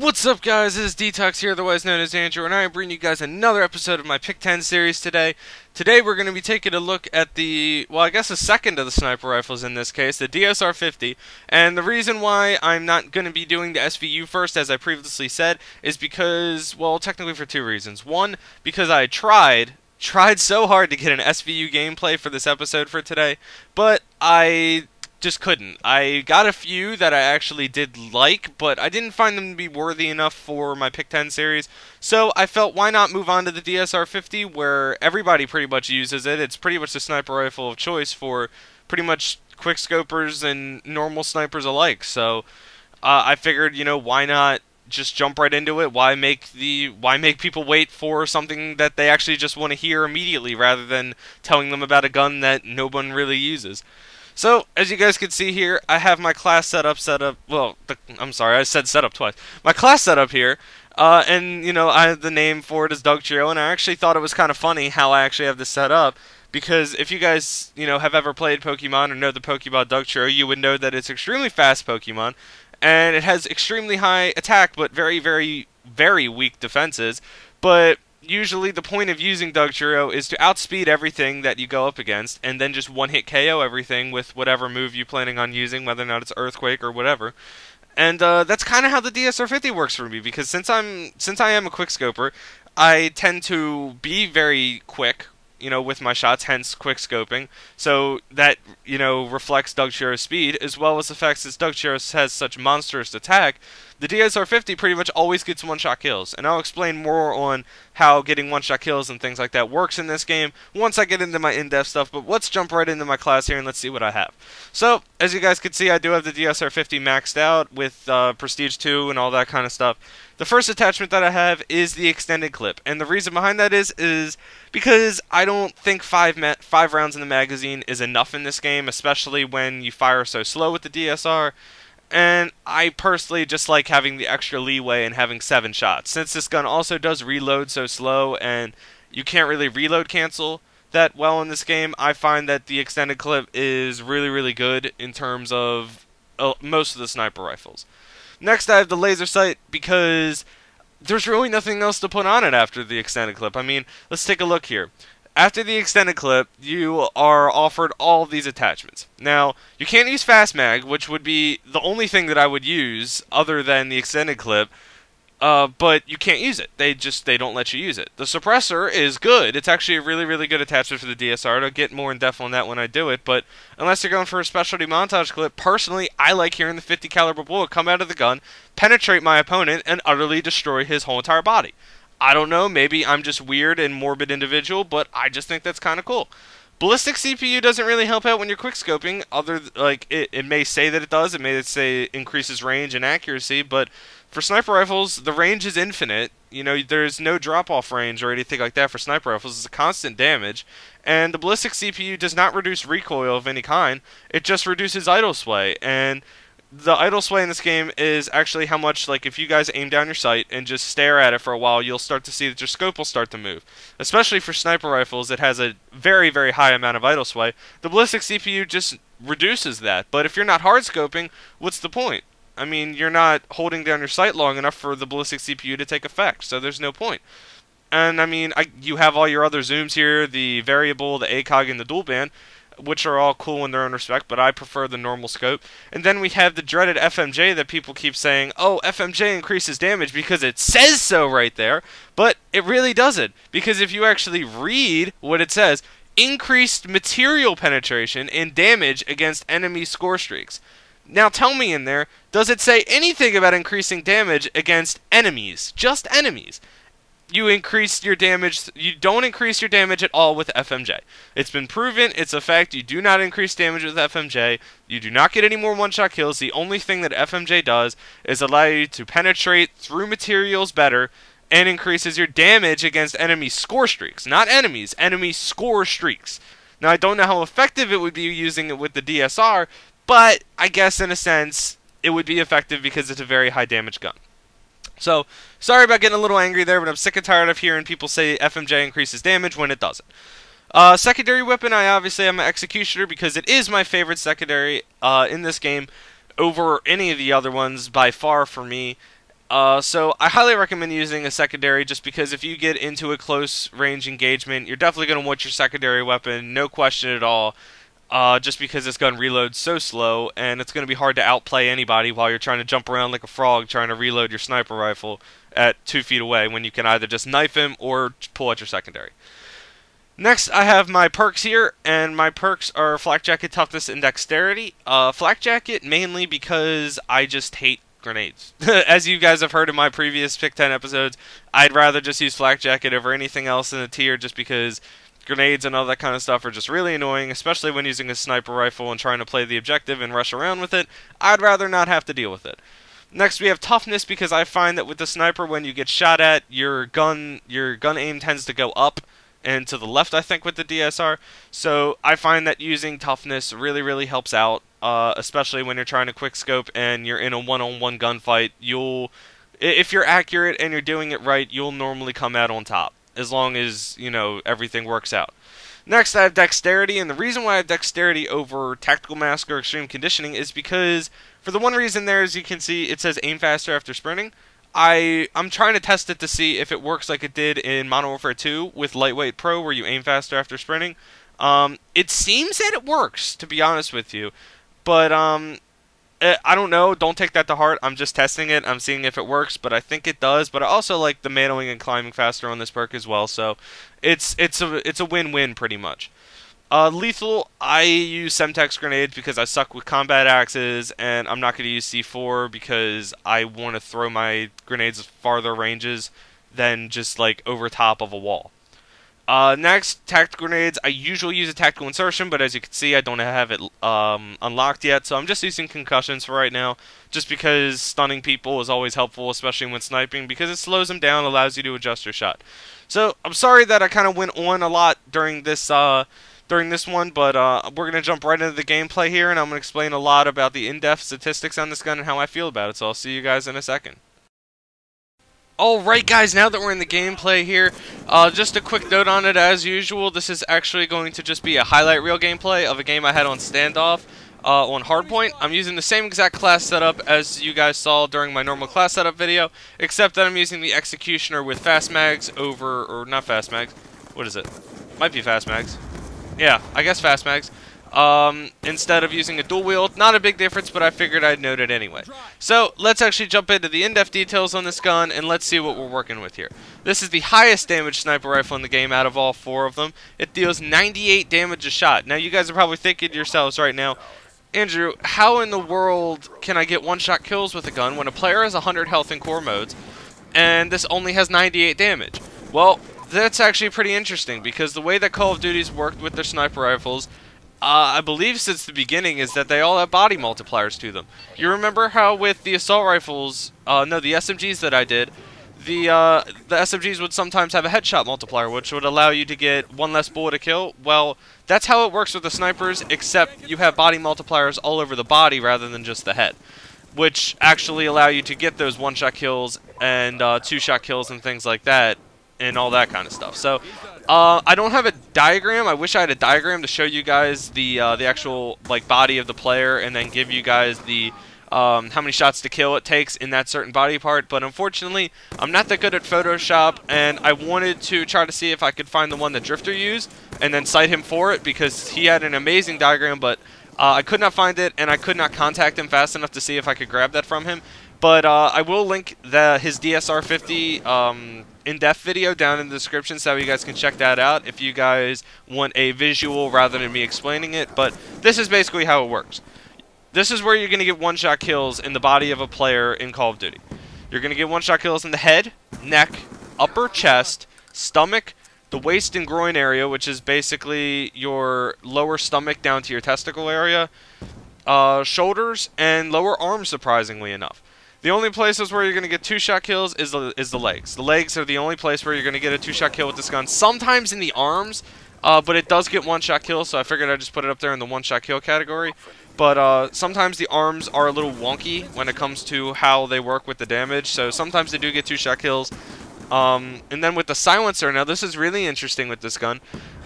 What's up, guys? This is DToxicz here, otherwise known as Andrew, and I am bringing you guys another episode of my Pick 10 series today. Today we're going to be taking a look at the, well, I guess the second of the sniper rifles in this case, the DSR-50. And the reason why I'm not going to be doing the SVU first, as I previously said, is because, well, technically for two reasons. One, because I tried so hard to get an SVU gameplay for this episode for today, but I just couldn't. I got a few that I actually did like, but I didn't find them to be worthy enough for my Pick 10 series, so I felt why not move on to the DSR-50, where everybody pretty much uses it. It's pretty much the sniper rifle of choice for pretty much quickscopers and normal snipers alike, so I figured, why not just jump right into it? Why make people wait for something that they actually just want to hear immediately, rather than telling them about a gun that no one really uses? So, as you guys can see here, I have my class I'm sorry, I said setup twice. My class setup here, and, I have the name for it as DToxicz, and I actually thought it was kind of funny how I actually have this set up, because if you guys, have ever played Pokemon or know the Pokemon DToxicz, you would know that it's extremely fast Pokemon, and it has extremely high attack, but very, very, very weak defenses, but usually the point of using DToxicz is to outspeed everything that you go up against, and then just one-hit KO everything with whatever move you're planning on using, whether or not it's Earthquake or whatever. And that's kind of how the DSR-50 works for me, because since I am a quickscoper, I tend to be very quick, with my shots, hence quickscoping. So that, reflects DToxicz's speed, as well as the fact that DToxicz has such monstrous attack. The DSR-50 pretty much always gets one-shot kills, and I'll explain more on how getting one-shot kills and things like that works in this game once I get into my in-depth stuff, but let's jump right into my class here and let's see what I have. So, as you guys can see, I do have the DSR-50 maxed out with Prestige 2 and all that kind of stuff. The first attachment that I have is the extended clip, and the reason behind that is because I don't think five rounds in the magazine is enough in this game, especially when you fire so slow with the DSR. And I personally just like having the extra leeway and having 7 shots. Since this gun also does reload so slow and you can't really reload cancel that well in this game, I find that the extended clip is really, really good in terms of most of the sniper rifles. Next, I have the laser sight because there's really nothing else to put on it after the extended clip. I mean, let's take a look here. After the extended clip, you are offered all of these attachments. Now, you can't use fast mag, which would be the only thing that I would use other than the extended clip, but you can't use it. They don't let you use it. The suppressor is good. It's actually a really, really good attachment for the DSR. I'll get more in depth on that when I do it, but unless you're going for a specialty montage clip, personally, I like hearing the 50 caliber bullet come out of the gun, penetrate my opponent, and utterly destroy his whole entire body. I don't know, maybe I'm just weird and morbid individual, but I just think that's kind of cool. Ballistic CPU doesn't really help out when you're quickscoping. It may say that it does, it may say it increases range and accuracy, but for sniper rifles, the range is infinite. There's no drop-off range or anything like that for sniper rifles. It's a constant damage, and the ballistic CPU does not reduce recoil of any kind. It just reduces idle sway, and the idle sway in this game is actually how much, if you guys aim down your sight and just stare at it for a while, you'll start to see that your scope will start to move. Especially for sniper rifles, it has a very, very high amount of idle sway. The ballistic CPU just reduces that, but if you're not hard scoping, what's the point? I mean, you're not holding down your sight long enough for the ballistic CPU to take effect, so there's no point. And, I mean, you have all your other zooms here, the variable, the ACOG, and the dual band, which are all cool in their own respect, but I prefer the normal scope. And then we have the dreaded FMJ that people keep saying, oh, FMJ increases damage because it says so right there, but it really doesn't, because if you actually read what it says, increased material penetration and damage against enemy score streaks. Now tell me in there, does it say anything about increasing damage against enemies? Just enemies. You increase your damage. You don't increase your damage at all with FMJ. It's been proven. It's a fact. You do not increase damage with FMJ. You do not get any more one-shot kills. The only thing that FMJ does is allow you to penetrate through materials better and increases your damage against enemy score streaks. Not enemies, enemy score streaks. Now, I don't know how effective it would be using it with the DSR, but I guess in a sense it would be effective because it's a very high damage gun. So, sorry about getting a little angry there, but I'm sick and tired of hearing people say FMJ increases damage when it doesn't. Secondary weapon, I obviously am an Executioner because it is my favorite secondary in this game over any of the other ones by far for me. So I highly recommend using a secondary just because if you get into a close range engagement, you're definitely going to want your secondary weapon, no question at all, just because this gun reloads so slow, and it's going to be hard to outplay anybody while you're trying to jump around like a frog trying to reload your sniper rifle at 2 feet away when you can either just knife him or pull out your secondary. Next, I have my perks here, and my perks are Flak Jacket, Toughness, and Dexterity. Flak Jacket mainly because I just hate grenades. As you guys have heard in my previous Pick 10 episodes, I'd rather just use Flak Jacket over anything else in the tier just because grenades and all that kind of stuff are just really annoying, especially when using a sniper rifle and trying to play the objective and rush around with it. I'd rather not have to deal with it. Next, we have Toughness because I find that with the sniper, when you get shot at, your gun aim tends to go up and to the left, I think, with the DSR. So I find that using Toughness really, really helps out, especially when you're trying to quick scope and you're in a one-on-one gunfight. If you're accurate and you're doing it right, you'll normally come out on top, as long as, you know, everything works out. Next, I have Dexterity, and the reason why I have Dexterity over Tactical Mask or Extreme Conditioning is because, for the one reason there, as you can see, it says aim faster after sprinting. I'm trying to test it to see if it works like it did in Modern Warfare 2 with Lightweight Pro, where you aim faster after sprinting. It seems that it works, to be honest with you, but I don't know. Don't take that to heart. I'm just testing it. I'm seeing if it works, but I think it does. But I also like the manoing and climbing faster on this perk as well, so it's a win-win pretty much. Lethal, I use Semtex grenades because I suck with combat axes, and I'm not going to use C4 because I want to throw my grenades farther ranges than just like over top of a wall. Next, tactical grenades. I usually use a tactical insertion, but as you can see, I don't have it unlocked yet, so I'm just using concussions for right now, just because stunning people is always helpful, especially when sniping, because it slows them down, allows you to adjust your shot. So, I'm sorry that I kind of went on a lot during this one, but we're going to jump right into the gameplay here, and I'm going to explain a lot about the in-depth statistics on this gun and how I feel about it, so I'll see you guys in a second. Alright guys, now that we're in the gameplay here, just a quick note on it as usual. This is actually going to just be a highlight reel gameplay of a game I had on Standoff on Hardpoint. I'm using the same exact class setup as you guys saw during my normal class setup video, except that I'm using the Executioner with fast mags over, or not fast mags, what is it? Might be fast mags. Yeah, I guess fast mags. Instead of using a dual wield. Not a big difference, but I figured I'd note it anyway. So, let's actually jump into the in-depth details on this gun, and let's see what we're working with here. This is the highest damage sniper rifle in the game out of all 4 of them. It deals 98 damage a shot. Now, you guys are probably thinking to yourselves right now, Andrew, how in the world can I get one-shot kills with a gun when a player has 100 health in core modes, and this only has 98 damage? Well, that's actually pretty interesting, because the way that Call of Duty's worked with their sniper rifles, I believe since the beginning, is that they all have body multipliers to them. You remember how with the assault rifles, no, the SMGs that I did, the SMGs would sometimes have a headshot multiplier, which would allow you to get 1 less bullet a kill? Well, that's how it works with the snipers, except you have body multipliers all over the body rather than just the head, which actually allow you to get those 1-shot kills and 2-shot kills and things like that, and all that kind of stuff. So, I don't have a diagram. I wish I had a diagram to show you guys the actual like body of the player, and then give you guys the how many shots to kill it takes in that certain body part. But unfortunately, I'm not that good at Photoshop, and I wanted to try to see if I could find the one that Drifter used, and then cite him for it, because he had an amazing diagram, but I could not find it, and I could not contact him fast enough to see if I could grab that from him. But I will link his DSR-50 in-depth video down in the description so you guys can check that out if you guys want a visual rather than me explaining it. But this is basically how it works. This is where you're going to get one-shot kills in the body of a player in Call of Duty. You're going to get one-shot kills in the head, neck, upper chest, stomach, the waist and groin area, which is basically your lower stomach down to your testicle area, shoulders, and lower arms, surprisingly enough. The only places where you're going to get 2-shot kills is the legs. The legs are the only place where you're going to get a 2-shot kill with this gun. Sometimes in the arms, but it does get 1-shot kills, so I figured I'd just put it up there in the 1-shot kill category. But sometimes the arms are a little wonky when it comes to how they work with the damage, so sometimes they do get 2-shot kills. And then with the silencer, now this is really interesting with this gun.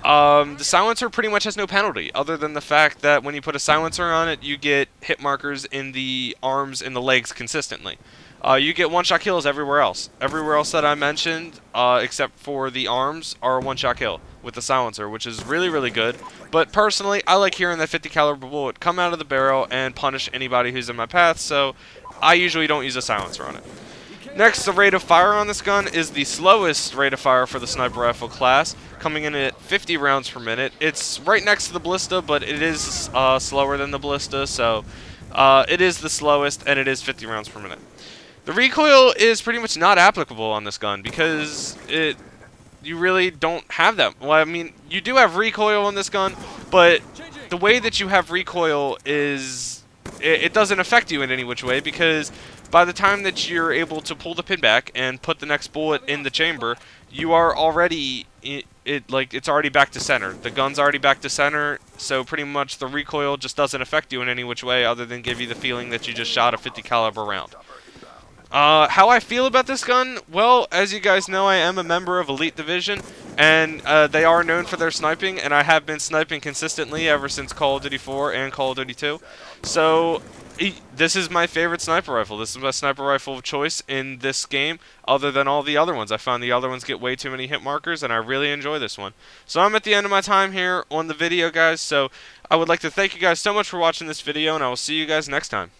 The silencer pretty much has no penalty, other than the fact that when you put a silencer on it, you get hit markers in the arms and the legs consistently. You get one-shot kills everywhere else. Everywhere else that I mentioned, except for the arms, are a one-shot kill with the silencer, which is really, really good. But personally, I like hearing that 50 caliber bullet come out of the barrel and punish anybody who's in my path, so I usually don't use a silencer on it. Next, the rate of fire on this gun is the slowest rate of fire for the sniper rifle class, coming in at 50 rounds per minute. It's right next to the Ballista, but it is slower than the Ballista, so it is the slowest, and it is 50 rounds per minute. The recoil is pretty much not applicable on this gun because you really don't have that. Well, I mean, you do have recoil on this gun, but the way that you have recoil is it doesn't affect you in any which way, because by the time that you're able to pull the pin back and put the next bullet in the chamber, you are already it's already back to center. The gun's already back to center, so pretty much the recoil just doesn't affect you in any which way other than give you the feeling that you just shot a 50 caliber round. How I feel about this gun? Well, as you guys know, I am a member of Elite Division, and they are known for their sniping, and I have been sniping consistently ever since Call of Duty 4 and Call of Duty 2. So, this is my favorite sniper rifle. This is my sniper rifle of choice in this game, other than all the other ones. I found the other ones get way too many hit markers, and I really enjoy this one. So I'm at the end of my time here on the video, guys, so I would like to thank you guys so much for watching this video, and I will see you guys next time.